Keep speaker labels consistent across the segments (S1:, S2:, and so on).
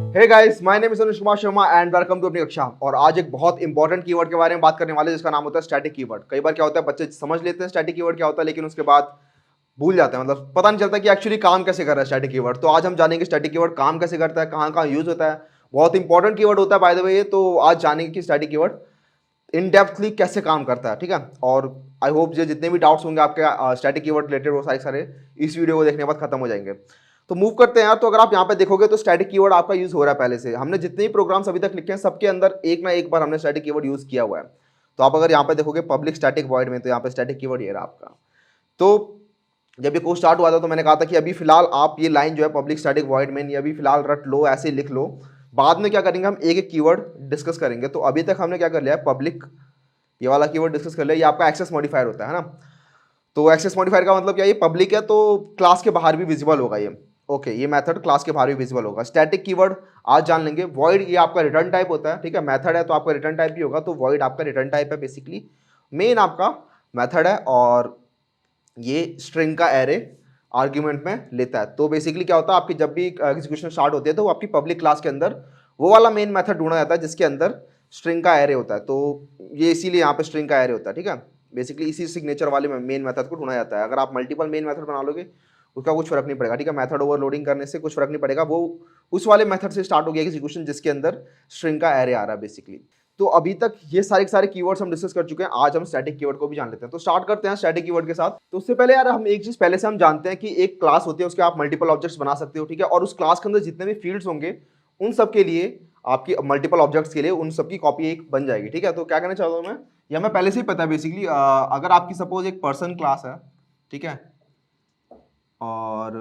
S1: Hey guys, my name is Anuj Kumar Sharma and welcome to अपनी कक्षा। और आज एक बहुत इंपॉर्टेंट कीवर्ड के बारे में बात करने वाले हैं जिसका नाम होता है स्टैटिक कीवर्ड। कई बार क्या होता है, बच्चे समझ लेते हैं स्टैटिक कीवर्ड क्या होता है, लेकिन उसके बाद भूल जाते हैं, मतलब पता नहीं चलता कि एक्चुअली काम कैसे कर रहा है स्टैटिक कीवर्ड। तो आज हम जानेंगे स्टैटिक कीवर्ड काम कैसे करता है, कहाँ कहाँ यूज होता है। बहुत इंपॉर्टेंट कीवर्ड होता है बाय द वे। तो आज जानेंगे कि स्टैटिक कीवर्ड इन डेप्थली कैसे काम करता है, ठीक है। और आई होप ये जितने भी डाउट्स होंगे आपके स्टैटिक कीवर्ड रिलेटेड वो सारे सारे इस वीडियो को देखने के बाद खत्म हो जाएंगे। तो मूव करते हैं यार। तो अगर आप यहाँ पे देखोगे तो स्टैटिक कीवर्ड आपका यूज हो रहा है पहले से। हमने जितने भी प्रोग्राम्स अभी तक लिखे हैं सबके अंदर एक ना एक बार हमने स्टैटिक कीवर्ड यूज किया हुआ है। तो आप अगर यहाँ पे देखोगे पब्लिक स्टैटिक वॉइड में, तो यहाँ पे स्टैटिक कीवर्ड ये रहा आपका। तो जब ये कोर्स स्टार्ट हुआ था तो मैंने कहा था कि अभी फिलहाल आप ये लाइन जो है पब्लिक स्टैटिक वॉइड में, ये अभी फिलहाल रट लो, ऐसे लिख लो। बाद में क्या करेंगे, हम एक एक कीवर्ड डिस्कस करेंगे। तो अभी तक हमने क्या कर लिया है, पब्लिक ये वाला कीवर्ड डिस्कस कर लिया। ये आपका एक्सेस मॉडिफायर होता है ना। तो एक्सेस मॉडिफायर का मतलब क्या, ये पब्लिक है तो क्लास के बाहर भी विजिबल होगा ये। ओके, ये मेथड क्लास के बाहर भी विजिबल होगा। स्टैटिक कीवर्ड आज जान लेंगे। वॉइड ये आपका रिटर्न टाइप होता है, ठीक है। मेथड है तो आपका रिटर्न टाइप भी होगा, तो वॉइड आपका रिटर्न टाइप है बेसिकली। मेन आपका मेथड है और ये स्ट्रिंग का एरे आर्ग्यूमेंट में लेता है। तो बेसिकली क्या होता है, आपकी जब भी एग्जीक्यूशन स्टार्ट होती है तो आपकी पब्लिक क्लास के अंदर वो वाला मेन मेथड ढूंढा जाता है जिसके अंदर स्ट्रिंग का एरे होता है। तो ये इसीलिए यहाँ पे स्ट्रिंग का एरे होता है, ठीक है। बेसिकली इसी सिग्नेचर वाले मेन मेथड को ढूंढा जाता है। अगर आप मल्टीपल मेन मेथड बना लोगे उसका कुछ फर्क नहीं पड़ेगा, ठीक है। मेथड ओवरलोडिंग करने से कुछ फर्क नहीं पड़ेगा, वो उस वाले मेथड से स्टार्ट हो गया एग्जीक्यूशन जिसके अंदर स्ट्रिंग का एरे आ रहा है बेसिकली। तो अभी तक ये सारे कीवर्ड्स हम डिस्कस कर चुके हैं। आज हम स्टैटिक कीवर्ड को भी जान लेते हैं। तो स्टार्ट करते हैं स्टैटिक कीवर्ड के साथ। तो उससे पहले यार हम एक चीज पहले से हम जानते हैं कि एक क्लास होती है, उसके आप मल्टीपल ऑब्जेक्ट्स बना सकते हो, ठीक है। और उस क्लास के अंदर जितने भी फील्ड्स होंगे उन सब के लिए, आपकी मल्टीपल ऑब्जेक्ट्स के लिए उन सब की कॉपी एक बन जाएगी, ठीक है। तो क्या कहना चाहता हूँ मैं, यह हमें पहले से ही पता है बेसिकली। अगर आपकी सपोज एक पर्सन क्लास है, ठीक है, और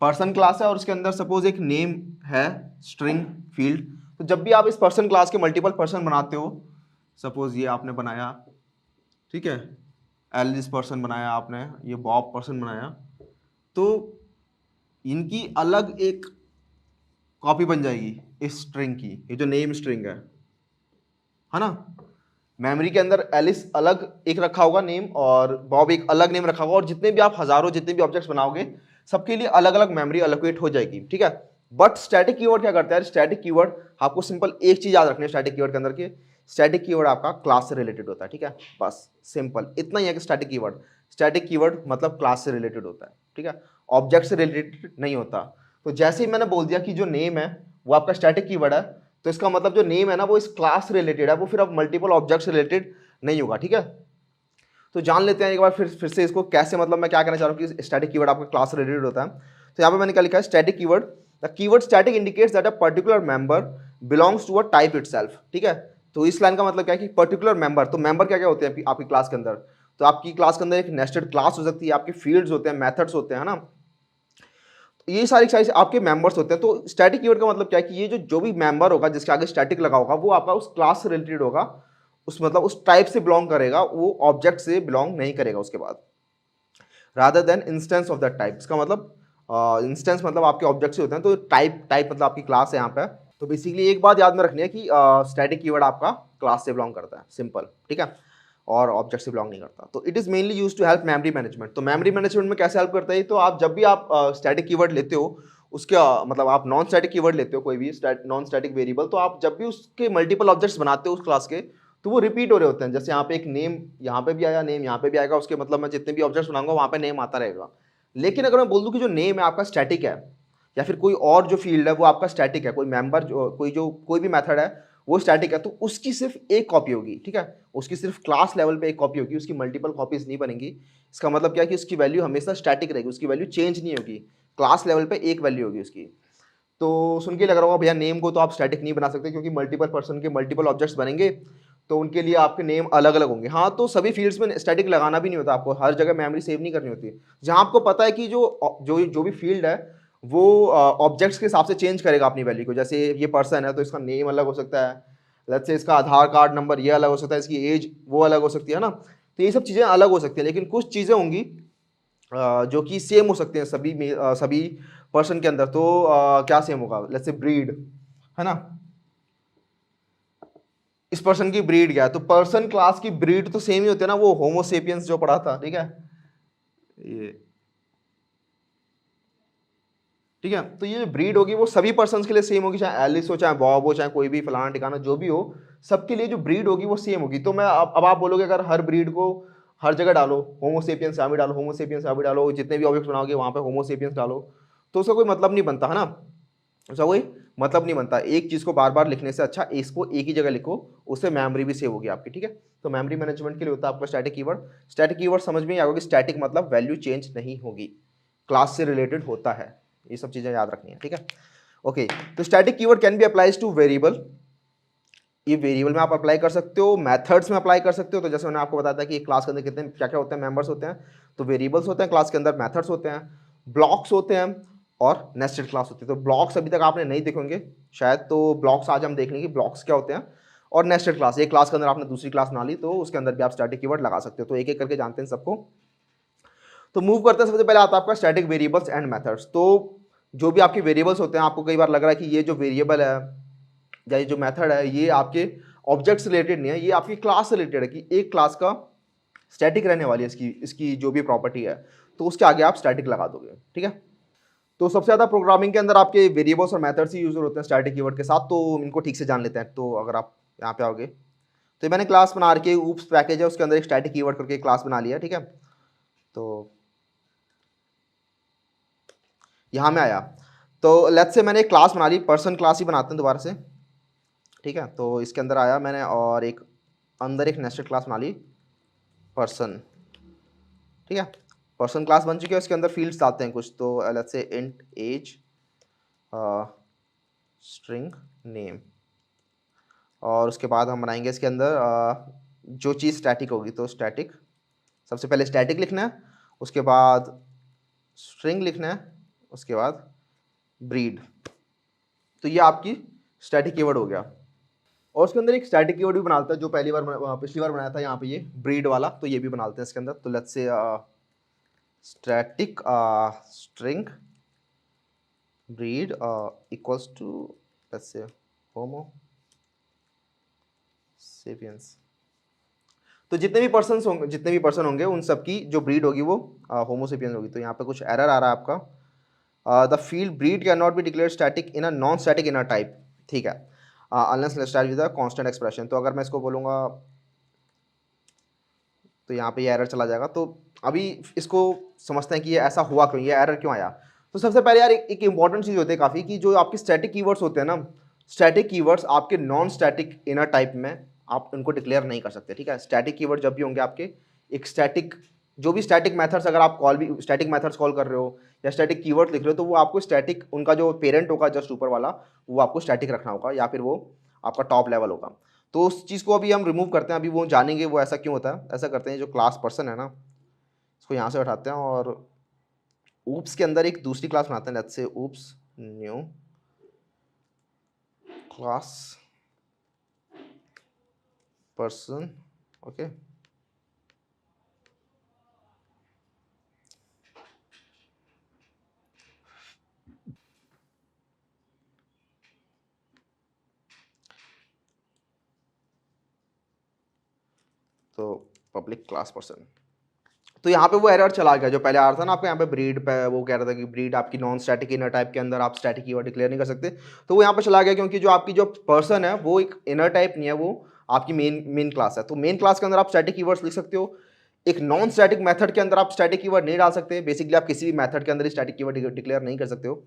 S1: पर्सन क्लास है और उसके अंदर सपोज एक नेम है, स्ट्रिंग फील्ड। तो जब भी आप इस पर्सन क्लास के मल्टीपल पर्सन बनाते हो, सपोज ये आपने बनाया, ठीक है, एलिस पर्सन बनाया आपने, ये बॉब पर्सन बनाया, तो इनकी अलग एक कॉपी बन जाएगी इस स्ट्रिंग की। ये जो नेम स्ट्रिंग है ना। मेमोरी के अंदर एलिस अलग एक रखा होगा नेम, और बॉब एक अलग नेम रखा होगा, और जितने भी आप हजारों जितने भी ऑब्जेक्ट्स बनाओगे सबके लिए अलग अलग मेमोरी एलोकेट हो जाएगी, ठीक है। बट स्टैटिक कीवर्ड क्या करता है, स्टैटिक कीवर्ड आपको सिंपल एक चीज याद रखनी है स्टैटिक कीवर्ड के अंदर के, स्टैटिक कीवर्ड आपका क्लास से रिलेटेड होता है, ठीक है। बस सिंपल इतना ही है कि स्टैटिक कीवर्ड मतलब क्लास से रिलेटेड होता है, ठीक है, ऑब्जेक्ट से रिलेटेड नहीं होता। तो जैसे ही मैंने बोल दिया कि जो नेम है वो आपका स्टैटिक कीवर्ड है, तो इसका मतलब जो नेम है ना वो इस क्लास से रिलेटेड है, वो फिर अब मल्टीपल ऑब्जेक्ट से रिलेटेड नहीं होगा, ठीक है। तो जान लेते हैं एक बार फिर से इसको कैसे, मतलब मैं क्या कहना चाह रहा हूँ कि स्टैटिक कीवर्ड आपका क्लास से रिलेटेड होता है। तो यहाँ पे मैंने क्या लिखा है, static keyword, the keyword static indicates that a particular member belongs to a type itself, ठीक है। तो इस लाइन का मतलब क्या है कि पर्टिकुलर मेंबर, तो मेंबर क्या क्या होते हैं आपकी क्लास के अंदर। तो आपकी क्लास के अंदर एक नेस्टेड क्लास हो सकती है, आपके फील्ड्स होते हैं, मेथड्स होते हैं ना, ये सारी सारी आपके मेंबर्स होते हैं। तो स्टैटिक कीवर्ड का मतलब क्या है कि ये जो भी मेंबर होगा जिसके आगे स्टैटिक लगा होगा वो आपका उस क्लास से रिलेटेड होगा, उस मतलब उस टाइप से बिलोंग करेगा, वो ऑब्जेक्ट से बिलोंग नहीं करेगा उसके बाद, rather than instance of that type. इसका मतलब इंस्टेंस मतलब आपके ऑब्जेक्ट से होते हैं, तो टाइप मतलब आपकी क्लास है यहाँ पे। तो बेसिकली एक बात याद में रखनी है कि स्टैटिक कीवर्ड आपका क्लास से बिलोंग करता है, सिंपल, ठीक है, और ऑब्जेक्ट से बिलोंग नहीं करता। तो it is mainly use to help memory management. तो मेमोरी मैनेजमेंट में कैसे हेल्प करता है, तो आप जब भी आप स्टैटिक कीवर्ड लेते हो उसके मतलब आप नॉन स्टैटिक कीवर्ड लेते हो, कोई भी नॉन स्टैटिक वेरिएबल, तो आप जब भी उसके मल्टीपल ऑब्जेक्ट्स बनाते हो उस क्लास के, तो वो रिपीट हो रहे होते हैं। जैसे यहाँ पे एक नेम यहाँ पे भी आया, नेम यहाँ पे भी आएगा, उसके मतलब मैं जितने भी ऑब्जेक्ट्स बनाऊंगा वहाँ पे नेम आता रहेगा। लेकिन अगर मैं बोल दूं कि जो नेम है आपका स्टैटिक है, या फिर कोई और जो फील्ड है वो आपका स्टैटिक है, कोई मेंबर कोई भी मेथड है वो स्टैटिक है, तो उसकी सिर्फ एक कॉपी होगी, ठीक है। उसकी सिर्फ क्लास लेवल पे एक कॉपी होगी, उसकी मल्टीपल कॉपीज नहीं बनेंगी। इसका मतलब क्या है कि उसकी वैल्यू हमेशा स्टैटिक रहेगी, उसकी वैल्यू चेंज नहीं होगी, क्लास लेवल पे एक वैल्यू होगी उसकी। तो सुन के लग रहा होगा भैया नेम को तो आप स्टैटिक नहीं बना सकते क्योंकि मल्टीपल पर्सन के मल्टीपल ऑब्जेक्ट्स बनेंगे, तो उनके लिए आपके नेम अलग अलग होंगे। हाँ, तो सभी फील्ड्स में स्टैटिक लगाना भी नहीं होता, आपको हर जगह मेमोरी सेव नहीं करनी होती। जहां आपको पता है कि जो भी फील्ड है वो ऑब्जेक्ट्स के हिसाब से चेंज करेगा अपनी वैल्यू को। जैसे ये पर्सन है तो इसका नेम अलग हो सकता है, लेट्स से इसका आधार कार्ड नंबर ये अलग हो सकता है, इसकी एज वो अलग हो सकती है ना। तो ये सब चीज़ें अलग हो सकती हैं, लेकिन कुछ चीज़ें होंगी जो कि सेम हो सकते हैं सभी पर्सन के अंदर। तो क्या सेम होगा, लेट्स से ब्रीड है ना, इस पर्सन की ब्रीड क्या है, तो पर्सन क्लास की ब्रीड तो सेम ही होती है ना, वो होमोसेपियंस जो पढ़ा था, ठीक है। ये ठीक है। तो ये जो ब्रीड होगी वो सभी पर्सन के लिए सेम होगी, चाहे एलिस हो, चाहे बॉब हो, चाहे कोई भी फलाना ठिकाना जो भी हो, सबके लिए जो ब्रीड होगी वो सेम होगी। तो मैं अब आप बोलोगे अगर हर ब्रीड को हर जगह डालो, होमोसेपियंस यहाँ भी डालो, होमोसेपियंस यहाँ भी डालो, जितने भी ऑब्जेक्ट बनाओगे वहाँ पे होमोसेपियंस डालो, तो उसका कोई मतलब नहीं बनता है ना, उसका कोई मतलब नहीं बनता। एक चीज़ को बार बार लिखने से अच्छा इसको एक ही जगह लिखो, उससे मेमोरी भी सेव होगी आपकी। ठीक है। तो मेमोरी मैनेजमेंट के लिए होता है आपका स्टैटिक कीवर्ड। स्टैटिक कीवर्ड समझ में ही आएगा कि स्टैटिक मतलब वैल्यू चेंज नहीं होगी, क्लास से रिलेटेड होता है, ये सब चीजें याद रखनी है। ठीक है। ओके। तो static keyword can be applies two variable, ये वेरिएबल में आप अप्लाई कर सकते हो, मेथड्स में अप्लाई कर सकते हो। तो जैसे मैंने आपको बताया था कि एक क्लास के अंदर कितने क्या क्या होते हैं, मेंबर्स होते हैं, तो वेरिएबल्स होते हैं क्लास के अंदर, मेथड्स होते हैं, ब्लॉक्स होते हैं और नेस्टेड क्लास होती है। तो ब्लॉक्स अभी तक आपने नहीं देखे होंगे शायद, तो ब्लॉक्स आज हम देख लेंगे ब्लॉक्स क्या होते हैं। और नेस्टेड क्लास, एक क्लास के अंदर आपने दूसरी क्लास बना ली तो उसके अंदर भी आप स्टैटिक कीवर्ड लगा सकते हो। तो एक एक करके जानते हैं सबको। तो मूव करते हैं, सबसे पहले आता है आपका स्टैटिक वेरिएबल्स एंड मेथड्स। तो जो भी आपके वेरिएबल्स होते हैं, आपको कई बार लग रहा है कि ये जो वेरिएबल है या ये जो मेथड है ये आपके ऑब्जेक्ट से रिलेटेड नहीं है, ये आपकी क्लास से रिलेटेड है, कि एक क्लास का स्टैटिक रहने वाली है इसकी इसकी जो भी प्रॉपर्टी है, तो उसके आगे आप स्टैटिक लगा दोगे। ठीक है। तो सबसे ज़्यादा प्रोग्रामिंग के अंदर आपके वेरिएबल्स और मेथड्स ही यूज होते हैं स्टैटिक कीवर्ड के साथ, तो इनको ठीक से जान लेते हैं। तो अगर आप यहाँ पे आओगे तो मैंने क्लास बना रखी है, ऊप्स पैकेज है, उसके अंदर एक स्टैटिक कीवर्ड करके क्लास बना लिया। ठीक है। तो यहाँ में आया, तो लेट्स से मैंने एक क्लास बना ली, पर्सन क्लास ही बनाते हैं दोबारा से। ठीक है। तो इसके अंदर आया मैंने और एक अंदर एक नेस्टेड क्लास बना ली पर्सन। ठीक है। पर्सन क्लास बन चुकी है, उसके अंदर फील्ड्स आते हैं कुछ, तो लेट्स से इंट एज, स्ट्रिंग नेम, और उसके बाद हम बनाएंगे इसके अंदर जो चीज़ स्टैटिक होगी, तो स्टैटिक, सबसे पहले स्टैटिक लिखना है, उसके बाद स्ट्रिंग लिखना है, उसके बाद ब्रीड। तो ये आपकी स्टैटिक कीवर्ड हो गया। और उसके अंदर एक स्टैटिक कीवर्ड भी बनाता है जो पिछली बार बनाया था यहाँ पे, ये ब्रीड वाला, तो ये भी बनाते हैं इसके अंदर। तो let's say static string breed equals to let's say homo sapiens. तो जितने भी पर्सन होंगे उन सबकी जो ब्रीड होगी वो होमोसेपियंस होगी। तो यहाँ पे कुछ एरर आ रहा है आपका, the field breed can not be declare static in a non static inner type. ठीक है। Unless start with a constant expression. तो अगर मैं इसको बोलूँगा तो यहाँ पे ये एरर चला जाएगा। तो अभी इसको समझते हैं कि ये ऐसा हुआ क्यों, ये एरर क्यों आया। तो सबसे पहले यार एक इंपॉर्टेंट चीज़ होती है काफ़ी, कि जो आपके स्टैटिक कीवर्ड्स होते हैं ना, स्टैटिक कीवर्ड्स आपके नॉन स्टैटिक इनर टाइप में आप उनको डिक्लेयर नहीं कर सकते। ठीक है। स्टैटिक कीवर्ड जब भी होंगे आपके एक स्टैटिक, जो भी स्टैटिक मेथड्स अगर आप स्टैटिक मेथड्स कॉल कर रहे हो या स्टैटिक कीवर्ड लिख रहे हो, तो वो आपको स्टैटिक, उनका जो पेरेंट होगा जस्ट ऊपर वाला, वो आपको स्टैटिक रखना होगा, या फिर वो आपका टॉप लेवल होगा। तो उस चीज़ को अभी हम रिमूव करते हैं, अभी वो जानेंगे वो ऐसा क्यों होता है। ऐसा करते हैं, जो क्लास पर्सन है ना, इसको यहाँ से उठाते हैं और ऊप्स के अंदर एक दूसरी क्लास बनाते हैं। Let's say oops new class person. Okay. तो पब्लिक क्लास पर्सन, तो यहाँ पे वो एरर चला गया जो पहले आ रहा था ना आपको, यहाँ पे ब्रीड पे वो कह रहा था कि ब्रीड आपकी नॉन स्टैटिक इनर टाइप के अंदर आप स्टैटिक कीवर्ड डिक्लेयर नहीं कर सकते। तो वो यहाँ पे चला गया क्योंकि जो आपकी जो पर्सन है वो एक इनर टाइप नहीं है, वो आपकी मेन क्लास है। तो मेन क्लास के अंदर आप स्टैटिक कीवर्ड्स लिख सकते हो, एक नॉन स्टैटिक मेथड के अंदर आप स्टैटिक कीवर्ड नहीं डाल सकते। बेसिकली आप किसी भी मेथड के अंदर स्टैटिक कीवर्ड डिक्लेयर नहीं कर सकते हो।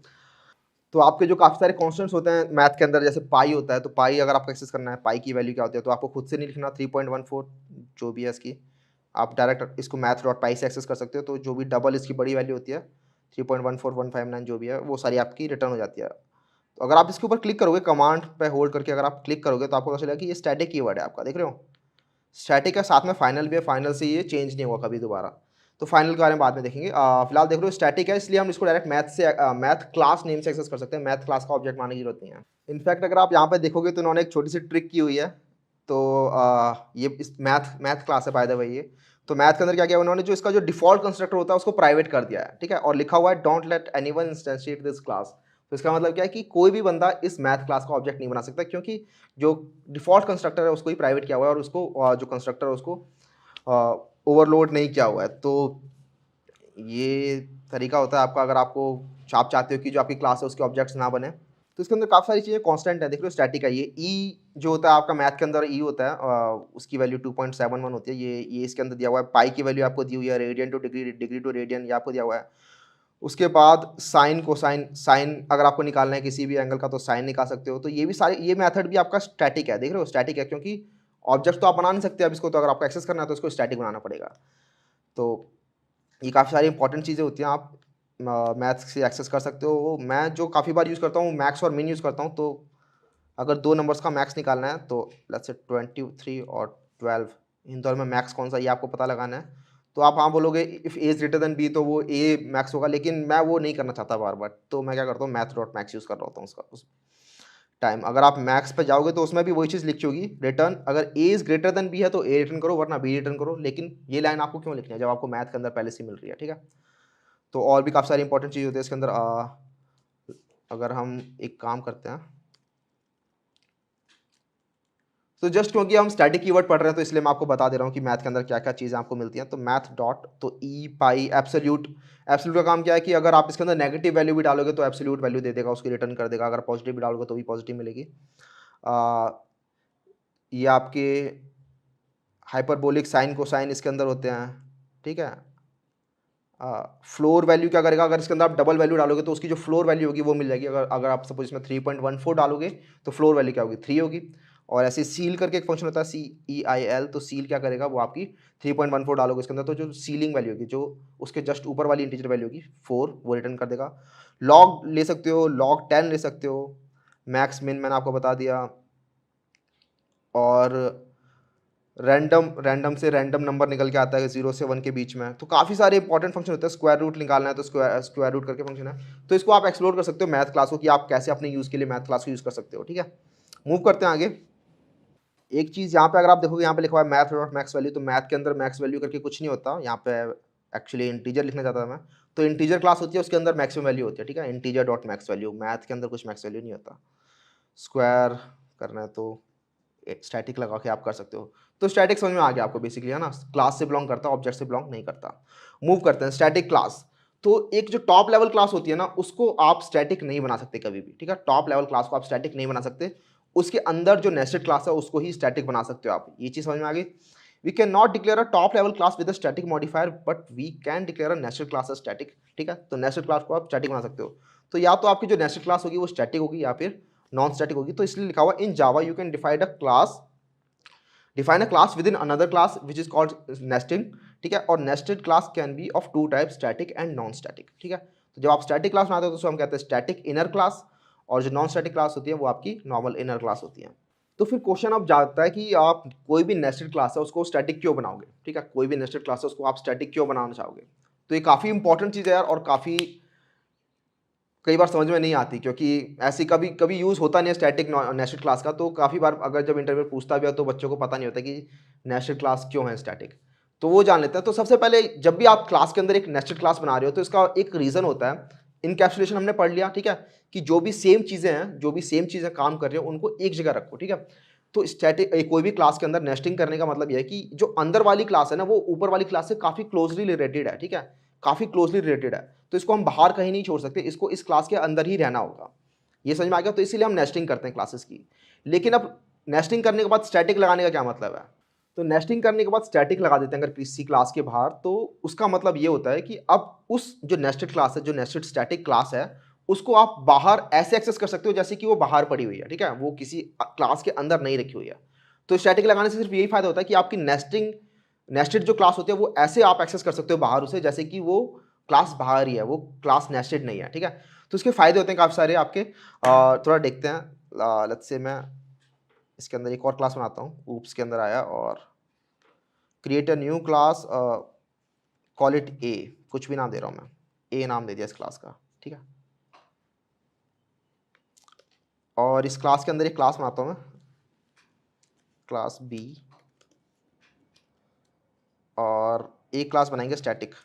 S1: तो आपके जो काफ़ी सारे कॉन्स्टेंट्स होते हैं मैथ के अंदर, जैसे पाई होता है, तो पाई अगर आपको एक्सेस करना है, पाई की वैल्यू क्या होती है, तो आपको खुद से नहीं लिखना 3.14 जो भी है इसकी, आप डायरेक्ट इसको मैथ डॉट पाई से एक्सेस कर सकते हो। तो जो भी डबल इसकी बड़ी वैल्यू होती है 3.14159 जो भी है, वो सारी आपकी रिटर्न हो जाती है। तो अगर आप इसके ऊपर क्लिक करोगे, कमांड पे होल्ड करके अगर आप क्लिक करोगे, तो आपको पता चलेगा कि ये स्टैटिक कीवर्ड है आपका, देख रहे हो, स्टैटिक है, साथ में फाइनल भी है, फाइनल से ये चेंज नहीं होगा कभी दोबारा। तो फाइनल के बारे में बाद में देखेंगे। फिलहाल देख लो स्टैटिक है, इसलिए हम इसको डायरेक्ट मैथ क्लास नेम से एक्सेस कर सकते हैं, मैथ क्लास का ऑब्जेक्ट मानने की जरूरत नहीं है। इनफैक्ट अगर आप यहाँ पे देखोगे तो इन्होंने एक छोटी सी ट्रिक की हुई है। तो ये इस मैथ क्लास है बाय द वे ये। तो मैथ के अंदर क्या किया उन्होंने, जो इसका जो डिफॉल्ट कंस्ट्रक्टर होता है उसको प्राइवेट कर दिया है। ठीक है। और लिखा हुआ है don't let anyone instantiate this class. तो इसका मतलब क्या है कि कोई भी बंदा इस मैथ क्लास का ऑब्जेक्ट नहीं बना सकता, क्योंकि जो डिफॉल्ट कंस्ट्रक्टर है उसको ही प्राइवेट किया हुआ है और उसको जो कंस्ट्रक्टर है उसको ओवरलोड नहीं किया हुआ है। तो ये तरीका होता है आपका, अगर आपको आप चाहते हो कि जो आपकी क्लास है उसके ऑब्जेक्ट्स ना बने, तो इसके अंदर काफ़ी सारी चीज़ें कांस्टेंट है। देख लो स्टैटिक है ये, ई जो होता है आपका मैथ के अंदर ई होता है, उसकी वैल्यू 2.71 होती है। ये इसके अंदर दिया हुआ है। पाई की वैल्यू आपको दी हुई है, radian to degree, degree to radian, ये आपको दिया हुआ है। उसके बाद साइन कोसाइन, साइन अगर आपको निकालना है किसी भी एंगल का तो साइन निकाल सकते हो। तो ये भी सारे, ये मेथड भी आपका स्टैटिक है। देख रहे हो स्टैटिक है, क्योंकि ऑब्जेक्ट तो आप बना नहीं सकते अब इसको, तो अगर आपको एक्सेस करना है तो इसको स्टैटिक बनाना पड़ेगा। तो ये काफ़ी सारी इंपॉर्टेंट चीज़ें होती हैं, आप मैथ्स से एक्सेस कर सकते हो। मैं जो काफ़ी बार यूज़ करता हूँ मैक्स और मिन यूज़ करता हूँ। तो अगर दो नंबर्स का मैक्स निकालना है तो लेट्स से 23 और 12, इन दोनों में मैक्स कौन सा ये आपको पता लगाना है। तो आप हाँ बोलोगे if A is greater than B तो वो ए मैक्स होगा, लेकिन मैं वो नहीं करना चाहता बार बार, तो मैं क्या करता हूँ मैथ डॉट मैक्स यूज़ कर रहा होता हूँ उसका उस टाइम। अगर आप मैक्स पे जाओगे तो उसमें भी वही चीज़ लिखी होगी, रिटर्न अगर A is greater than B है तो ए रिटर्न करो, वरना बी रिटर्न करो। लेकिन ये लाइन आपको क्यों लिखनी है जब आपको मैथ के अंदर पहले से मिल रही है, ठीक है। तो और भी काफ़ी सारी इंपॉर्टेंट चीज़ होती है इसके अंदर। अगर हम एक काम करते हैं, तो जस्ट क्योंकि हम स्टैटिक कीवर्ड पढ़ रहे हैं तो इसलिए मैं आपको बता दे रहा हूँ कि मैथ के अंदर क्या क्या चीज़ें आपको मिलती हैं। तो मैथ डॉट, तो ई पाई एब्सोल्यूट, एब्सोल्यूट का काम क्या है कि अगर आप इसके अंदर नेगेटिव वैल्यू भी डालोगे तो एब्सोल्यूट वैल्यू दे देगा, उसकी रिटर्न कर देगा। अगर पॉजिटिव भी डालोगे तो भी पॉजिटिव मिलेगी। ये आपके हाइपरबोलिक, साइन कोसाइन इसके अंदर होते हैं, ठीक है। फ्लोर वैल्यू क्या करेगा, अगर इसके अंदर आप डबल वैल्यू डालोगे तो उसकी जो फ्लोर वैल्यू होगी वो मिल जाएगी। अगर अगर आप सपोज इसमें 3.14 डालोगे तो फ्लोर वैल्यू क्या होगी, 3 होगी। और ऐसे सील करके एक फंक्शन होता है CEIL, तो सील क्या करेगा, वो आपकी 3.14 डालोगे इसके अंदर तो जो सीलिंग वैल्यू होगी, जो उसके जस्ट ऊपर वाली इंटीजर वैल्यू होगी 4, वो रिटर्न कर देगा। लॉग ले सकते हो, लॉग 10 ले सकते हो, मैक्स मिन मैंने आपको बता दिया। और रैंडम से रैंडम नंबर निकल के आता है 0 से 1 के बीच में। तो काफ़ी सारे इंपॉर्टेंट फंक्शन होते हैं। स्क्वायर रूट निकालना है तो स्क्वायर रूट करके फंक्शन है। तो इसको आप एक्सप्लोर कर सकते हो मैथ क्लास को, कि आप कैसे अपने यूज़ के लिए मैथ क्लास को यूज़ कर सकते हो, ठीक है। मूव करते हैं आगे। एक चीज़ यहाँ पे अगर आप देखोगे, यहाँ पे लिखा हुआ है मैथ डॉट मैक्स वैल्यू। तो मैथ के अंदर मैक्स वैल्यू करके कुछ नहीं होता यहाँ पे, एक्चुअली इंटीजर लिखना चाहता था मैं। तो इंटीजर क्लास होती है, उसके अंदर मैक्सिमम वैल्यू होती है, ठीक है। Integer dot max value, math के अंदर कुछ मैक्स वैल्यू नहीं होता। स्क्वायर करना है तो स्टैटिक लगा के आप कर सकते हो। तो स्टैटिक समझ में आ गया आपको बेसिकली, है ना। क्लास से बिलोंग करता है, ऑब्जेक्ट से बिलोंग नहीं करता। मूव करते हैं स्टैटिक क्लास। तो एक जो टॉप लेवल क्लास होती है ना, उसको आप स्टैटिक नहीं बना सकते कभी भी, ठीक है। टॉप लेवल क्लास को आप स्टैटिक नहीं बना सकते। उसके अंदर जो नेस्टेड क्लास है उसको ही स्टैटिक बना सकते हो आप। ये चीज़ समझ में आ गई। We can not declare a top level class with a static modifier, but we can declare a nested class a static, ठीक है। तो नेस्टेड क्लास को आप स्टैटिक बना सकते हो। तो या तो आपकी जो नेस्टेड क्लास होगी वो स्टैटिक होगी या फिर नॉन स्टैटिक होगी। तो इसलिए लिखा हुआ in Java you can define a class within another class which is called nesting, ठीक है। और nested class can be of two type, static and non static, ठीक है। तो जब आप स्टैटिक क्लास बनाते हो तो उसको हम कहते हैं स्टैटिक इनर क्लास, और जो नॉन स्टैटिक क्लास होती है वो आपकी नॉर्मल इनर क्लास होती है। तो फिर क्वेश्चन अब जाता है कि आप कोई भी नेस्टेड क्लास है उसको स्टैटिक क्यों बनाओगे, ठीक है। कोई भी नेस्टेड क्लास है उसको आप स्टैटिक क्यों बनाना चाहोगे। तो ये काफ़ी इंपॉर्टेंट चीज़ है यार, और काफ़ी कई बार समझ में नहीं आती, क्योंकि ऐसी कभी कभी यूज़ होता नहीं है स्टैटिक नेस्टेड क्लास का। तो काफ़ी बार अगर जब इंटरव्यू पूछता भी है तो बच्चों को पता नहीं होता कि नेस्टेड क्लास क्यों है स्टैटिक। तो वो जान लेते हैं। तो सबसे पहले जब भी आप क्लास के अंदर एक नेस्टेड क्लास बना रहे हो तो इसका एक रीज़न होता है। इनकैप्सुलेशन हमने पढ़ लिया, ठीक है, कि जो भी सेम चीज़ें हैं, जो भी सेम चीज़ें काम कर रही हो उनको एक जगह रखो, ठीक है। तो स्टैटिक कोई भी क्लास के अंदर नेस्टिंग करने का मतलब यह है कि जो अंदर वाली क्लास है ना वो ऊपर वाली क्लास से काफ़ी क्लोजली रिलेटेड है, ठीक है, काफ़ी क्लोजली रिलेटेड है। तो इसको हम बाहर कहीं नहीं छोड़ सकते, इसको इस क्लास के अंदर ही रहना होगा। ये समझ में आ गया। तो इसीलिए हम नेस्टिंग करते हैं क्लासेस की। लेकिन अब नेस्टिंग करने के बाद स्टैटिक लगाने का क्या मतलब है। तो नेस्टिंग करने के बाद स्टैटिक लगा देते हैं अगर किसी क्लास के बाहर, तो उसका मतलब ये होता है कि अब उस जो नेस्टेड क्लास है, जो नेस्टेड स्टैटिक क्लास है, उसको आप बाहर ऐसे एक्सेस कर सकते हो जैसे कि वो बाहर पड़ी हुई है, ठीक है, वो किसी क्लास के अंदर नहीं रखी हुई है। तो स्टैटिक लगाने से सिर्फ यही फायदा होता है कि आपकी नेस्टेड जो क्लास होती है वो ऐसे आप एक्सेस कर सकते हो बाहर उसे, जैसे कि वो क्लास बाहर ही है, वो क्लास नेस्टेड नहीं है, ठीक है। तो इसके फायदे होते हैं काफ़ी सारे आपके। थोड़ा देखते हैं। लेट्स से मैं इसके अंदर एक और क्लास बनाता हूँ। ऊप्स के अंदर आया और create a new class, call it A, कुछ भी नाम दे रहा हूँ मैं, ए नाम दे दिया इस क्लास का, ठीक है। और इस क्लास के अंदर एक क्लास बनाता हूँ मैं, क्लास बी, और एक क्लास बनाएंगे स्टैटिक।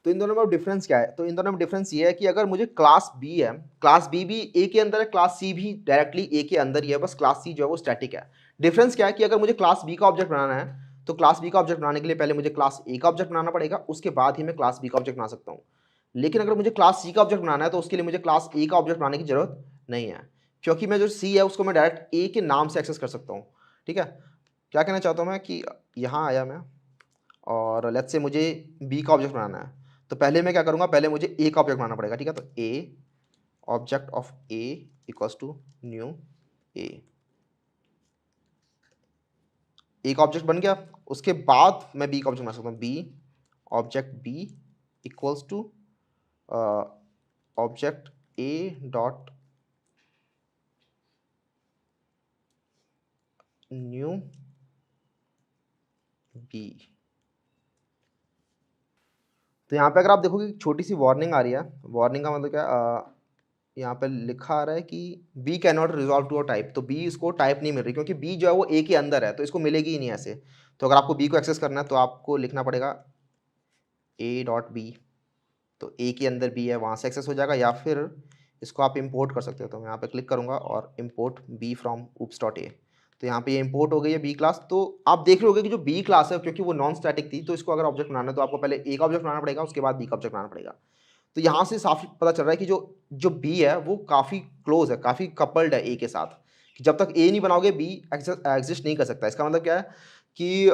S1: तो इन दोनों में डिफरेंस क्या है। तो इन दोनों में डिफरेंस ये है कि अगर मुझे क्लास बी है, क्लास बी भी ए के अंदर है, क्लास सी भी डायरेक्टली ए के अंदर ही है, बस क्लास सी जो है वो स्टैटिक है। डिफरेंस क्या है कि अगर मुझे क्लास बी का ऑब्जेक्ट बनाना है तो क्लास बी का ऑब्जेक्ट बनाने के लिए पहले मुझे क्लास ए का ऑब्जेक्ट बनाना पड़ेगा, उसके बाद ही मैं क्लास बी का ऑब्जेक्ट बना सकता हूँ। लेकिन अगर मुझे क्लास सी का ऑब्जेक्ट बनाना है तो उसके लिए मुझे क्लास ए का ऑब्जेक्ट बनाने की जरूरत नहीं है, क्योंकि मैं जो सी है उसको मैं डायरेक्ट ए के नाम से एक्सेस कर सकता हूँ। ठीक है, क्या कहना चाहता हूँ मैं कि यहाँ आया मैं और लेट्स से मुझे बी का ऑब्जेक्ट बनाना है, तो पहले मैं क्या करूँगा, पहले मुझे ए का ऑब्जेक्ट बनाना पड़ेगा। ठीक है, तो A object of A equals to new A का ऑब्जेक्ट बन गया। उसके बाद मैं बी का ऑब्जेक्ट बना सकता हूँ, B object B equals to object A dot new B. तो यहाँ पे अगर आप देखोगे छोटी सी वार्निंग आ रही है। वार्निंग का मतलब क्या, यहाँ पे लिखा आ रहा है कि B can not resolve to a type, तो बी इसको टाइप नहीं मिल रही, क्योंकि बी जो है वो ए के अंदर है, तो इसको मिलेगी ही नहीं ऐसे। तो अगर आपको बी को एक्सेस करना है तो आपको लिखना पड़ेगा ए डॉट बी, तो ए के अंदर बी है, वहाँ से एक्सेस हो जाएगा, या फिर इसको आप इंपोर्ट कर सकते हो। तो मैं यहाँ पे क्लिक करूँगा और import B from oops dot A, तो यहाँ पे ये इंपोर्ट हो गई है बी क्लास। तो आप देख रहे होगे कि जो बी क्लास है, क्योंकि वो नॉन स्टैटिक थी, तो इसको अगर ऑब्जेक्ट बनाना है तो आपको पहले ए का ऑब्जेक्ट बनाना पड़ेगा, उसके बाद बी का ऑब्जेक्ट बनाना पड़ेगा। तो यहाँ से साफ पता चल रहा है कि जो जो बी है वो काफ़ी क्लोज है, काफ़ी कपल्ड है ए के साथ, कि जब तक ए नहीं बनाओगे बी एग्जिस्ट नहीं कर सकता। इसका मतलब क्या है कि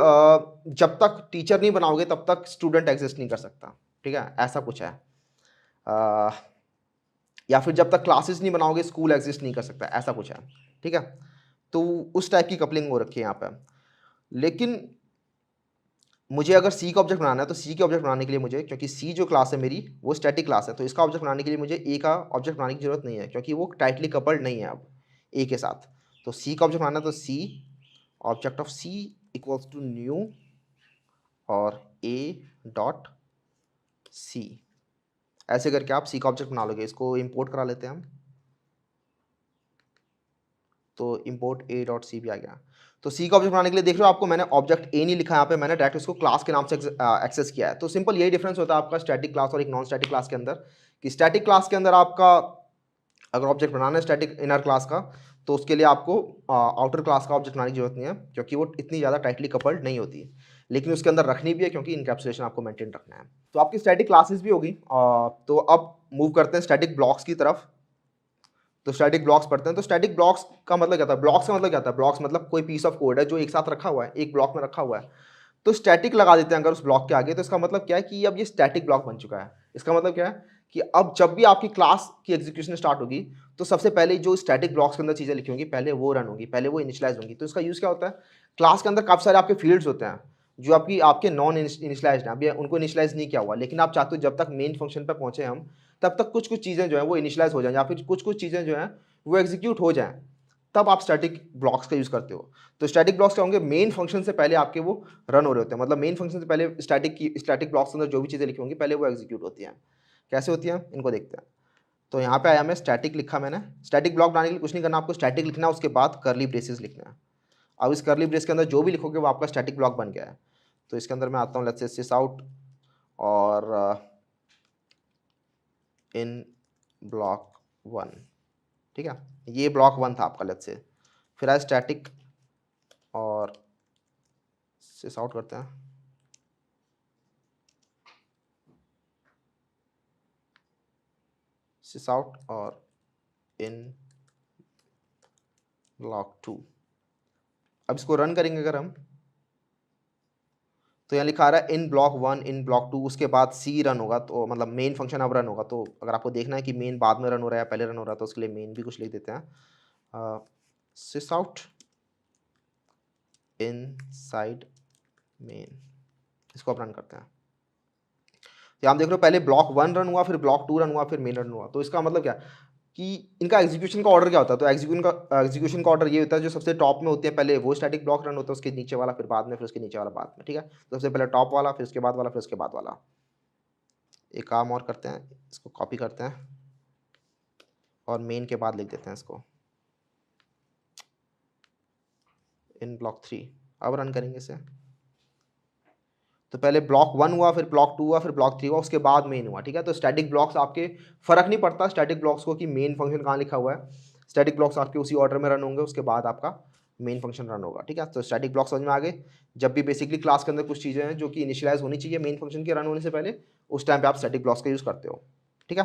S1: जब तक टीचर नहीं बनाओगे तब तक स्टूडेंट एग्जिस्ट नहीं कर सकता। ठीक है, ऐसा कुछ है। या फिर जब तक क्लासेस नहीं बनाओगे स्कूल एग्जिस्ट नहीं कर सकता, ऐसा कुछ है। ठीक है, तो उस टाइप की कपलिंग हो रखी है यहाँ पे। लेकिन मुझे अगर सी का ऑब्जेक्ट बनाना है तो सी के ऑब्जेक्ट बनाने के लिए मुझे, क्योंकि सी जो क्लास है मेरी वो स्टैटिक क्लास है, तो इसका ऑब्जेक्ट बनाने के लिए मुझे ए का ऑब्जेक्ट बनाने की जरूरत नहीं है, क्योंकि वो टाइटली कपल्ड नहीं है अब ए के साथ। तो सी का ऑब्जेक्ट बनाना है तो C object of C equals to new और ए डॉट सी, ऐसे करके आप सी का ऑब्जेक्ट बना लोगे। इसको इंपोर्ट करा लेते हैं हम, तो इंपोर्ट ए डॉट सी भी आ गया। तो सी का ऑब्जेक्ट बनाने के लिए देख रहे हो, आपको मैंने ऑब्जेक्ट ए नहीं लिखा यहाँ पे, मैंने डायरेक्ट इसको क्लास के नाम से एक्सेस किया है। तो सिंपल यही डिफरेंस होता है आपका स्टैटिक क्लास और एक नॉन स्टैटिक क्लास के अंदर, कि स्टैटिक क्लास के अंदर आपका अगर ऑब्जेक्ट बनाना है स्टैटिक इनर क्लास का, तो उसके लिए आपको आउटर क्लास का ऑब्जेक्ट बनाने की जरूरत नहीं है, क्योंकि वो इतनी ज़्यादा टाइटली कपल्ड नहीं होती है। लेकिन उसके अंदर रखनी भी है, क्योंकि इनकैप्सुलेशन आपको मेंटेन रखना है। तो आपकी स्टैटिक क्लासेस भी होगी। तो अब मूव करते हैं स्टैटिक ब्लॉक्स की तरफ। तो स्टैटिक ब्लॉक्स पढ़ते हैं। तो स्टैटिक ब्लॉक्स का मतलब क्या था, ब्लॉक्स का मतलब क्या था, ब्लॉक्स मतलब कोई पीस ऑफ कोड है जो एक साथ रखा हुआ है, एक ब्लॉक में रखा हुआ है। तो स्टैटिक लगा देते हैं अगर उस ब्लॉक के आगे, तो इसका मतलब क्या है कि अब ये स्टैटिक ब्लॉक बन चुका है। इसका मतलब क्या है कि अब जब भी आपकी क्लास की एग्जीक्यूशन स्टार्ट होगी तो सबसे पहले जो स्टैटिक ब्लॉक्स के अंदर चीज़ें लिखी होंगी पहले वो रन होंगी, पहले वो इनिशियलाइज होंगी। तो इसका यूज़ क्या होता है, क्लास के अंदर काफ़ी सारे आपके फील्ड्स होते हैं जो आपके नॉन इनिशियलाइज्ड हैं, अभी उनको इनिशियलाइज नहीं किया हुआ, लेकिन आप चाहते हो जब तक मेन फंक्शन पर पहुंचे हम तब तक कुछ कुछ चीज़ें जो है वो इनिशियलाइज हो जाएं, या फिर कुछ कुछ चीज़ें जो हैं वो एग्जीक्यूट हो जाएं, तब आप स्टैटिक ब्लॉक्स का यूज़ करते हो। तो स्टैटिक ब्लॉक्स क्या होंगे, मेन फंक्शन से पहले आपके वो रन हो रहे होते हैं, मतलब मेन फंक्शन से पहले स्टैटिक ब्लॉक्स के अंदर जो भी चीज़ें लिखी होंगी पहले वो एग्जीक्यूट होती हैं। कैसे होती हैं इनको देखते हैं। तो यहाँ पे आया मैं स्टैटिक लिखा मैंने। स्टैटिक ब्लॉक बनाने के लिए कुछ नहीं करना, आपको स्टैटिक लिखना है, उसके बाद करली ब्रेसेस लिखना है। अब इस करली ब्रेस के अंदर जो भी लिखोगे वो आपका स्टैटिक ब्लॉक बन गया है। तो इसके अंदर मैं आता हूँ, लेट्स से सिस आउट और इन ब्लॉक 1। ठीक है, ये ब्लॉक 1 था आपका, लेट्स से। फिर आया स्टैटिक और सिस आउट करते हैं, सिस आउट और इन ब्लॉक 2। अब इसको रन करेंगे अगर हम, तो यहाँ लिखा आ रहा है इन ब्लॉक 1 इन ब्लॉक 2, उसके बाद सी रन होगा, तो मतलब मेन फंक्शन अब रन होगा। तो अगर आपको देखना है कि मेन बाद में रन हो रहा है या पहले रन हो रहा है, तो उसके लिए मेन भी कुछ लिख देते हैं, सिस आउट इन साइड मेन, इसको आप रन करते हैं। तो आप देख रहे हो पहले ब्लॉक 1 रन हुआ, फिर ब्लॉक 2 रन हुआ, फिर मेन रन हुआ। तो इसका मतलब क्या कि इनका एग्जीक्यूशन का ऑर्डर क्या होता है, तो एग्जीक्यूशन का ऑर्डर ये होता है, जो सबसे टॉप में होते हैं पहले वो स्टैटिक ब्लॉक रन होता है, उसके नीचे वाला फिर बाद में, फिर उसके नीचे वाला बाद में। ठीक है, तो सबसे पहले टॉप वाला, फिर उसके बाद वाला, फिर उसके बाद वाला। एक काम और करते हैं, इसको कॉपी करते हैं और मेन के बाद लिख देते हैं इसको इन ब्लॉक 3। अब रन करेंगे इसे, तो पहले ब्लॉक 1 हुआ, फिर ब्लॉक 2 हुआ, फिर ब्लॉक 3 हुआ, उसके बाद मेन हुआ। ठीक है, तो स्टैटिक ब्लॉक्स आपके फर्क नहीं पड़ता स्टैटिक ब्लॉक्स को कि मेन फंक्शन कहाँ लिखा हुआ है, स्टैटिक ब्लॉक्स आपके उसी ऑर्डर में रन होंगे, उसके बाद आपका मेन फंक्शन रन होगा। ठीक है, तो स्टैटिक ब्लॉक समझ में आ गए। जब भी बेसिकली क्लास के अंदर कुछ चीज़ें हैं जो कि इनिशियलाइज होनी चाहिए मेन फंक्शन के रन होने से पहले, उस टाइम पे आप स्टैटिक ब्लॉक्स का यूज़ करते हो। ठीक है,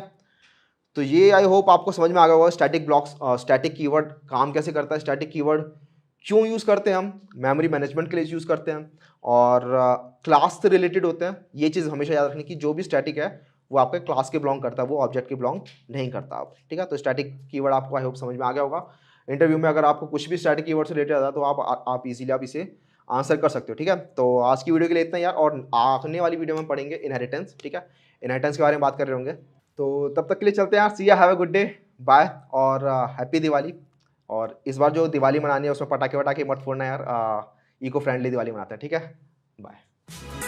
S1: तो ये आई होप आपको समझ में आ गया होगा स्टैटिक ब्लॉक्स, स्टैटिक कीवर्ड काम कैसे करता है, स्टैटिक कीवर्ड क्यों यूज़ करते हैं हम, मेमोरी मैनेजमेंट के लिए यूज़ करते हैं, और क्लास से रिलेटेड होते हैं। ये चीज़ हमेशा याद रखनी कि जो भी स्टैटिक है वो आपके क्लास के बिलोंग करता है, वो ऑब्जेक्ट के बिलोंग नहीं करता आप। ठीक है, तो स्टैटिक कीवर्ड आपको आई होप समझ में आ गया होगा। इंटरव्यू में अगर आपको कुछ भी स्टैटिक कीवर्ड से रिलेटेड आता है तो आप इजीली आप इसे आंसर कर सकते हो। ठीक है, तो आज की वीडियो के लिए इतना यार, और आने वाली वीडियो में पढ़ेंगे इनहेरिटेंस। ठीक है, इनहेरिटेंस के बारे में बात कर रहे होंगे। तो तब तक के लिए चलते हैं यार, see ya, have a good day, bye, और हैप्पी दिवाली। और इस बार जो दिवाली मनानी है उसमें पटाखे वटाखे मत फोड़ना यार, इको फ्रेंडली दिवाली मनाते हैं। ठीक है, बाय।